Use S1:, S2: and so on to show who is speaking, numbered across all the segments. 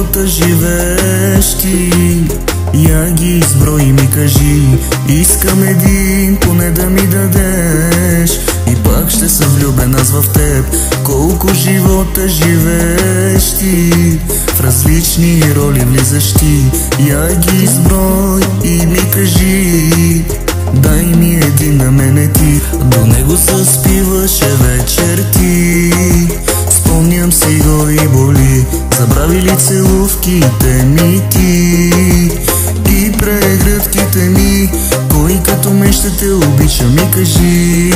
S1: живота живееш ти? Я ги изброй и ми кажи. Искам един поне да ми дадеш и пак ще съм влюбен аз в теб. Колко живота живееш ти? В различни роли влизаш ти. Я ги изброй и ми кажи. Дай ми един на мене ти. До него заспиваше вечер ти. Спомням си го и боли. Забрави ли целувките ми ти? И прегръдките ми. Кой като мен ще те обича, ми кажи.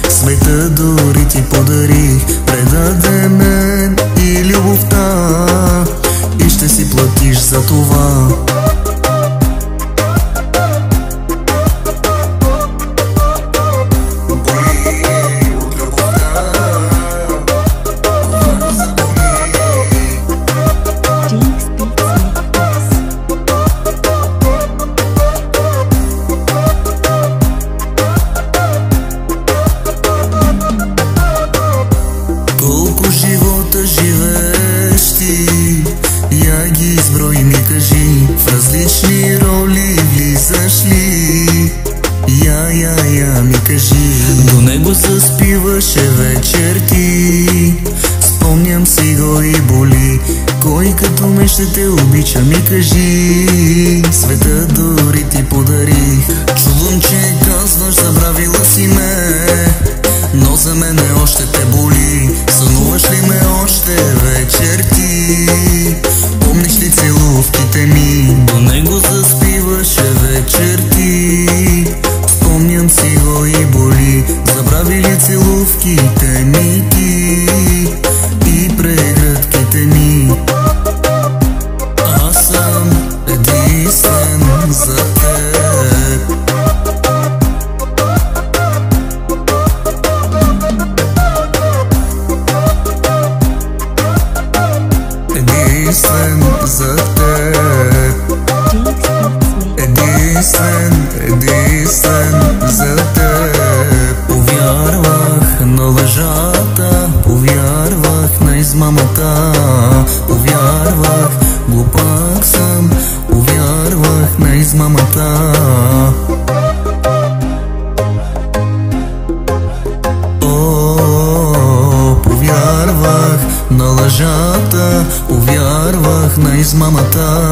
S1: Света дори ти подарих. Предаде мен и любовта, и ще си платиш за това. Колко живота живееш ти? Я ги изброй и ми кажи. В различни роли влизаш ли? Я ми кажи. До него заспиваше вечер ти. Спомням си го и боли. Кой като мен ще те обича, ми кажи. Света дори ти подарих. Чувам, че казваш, забравила си ме, но за мене още те боли. Сънуваш ли ме още вечер ти? Помниш ли целувките ми? До него заспиваше вечер ти. Спомням си го и боли. Забрави ли целувките ми ти? И прегръдките ми. Аз съм единствен за теб. Единствен за теб. Единствен за теб. Повярвах на лъжата, повярвах на измамата, повярвах, глупак съм, повярвах на измамата. Повярвах на лъжата, повярвах на измамата.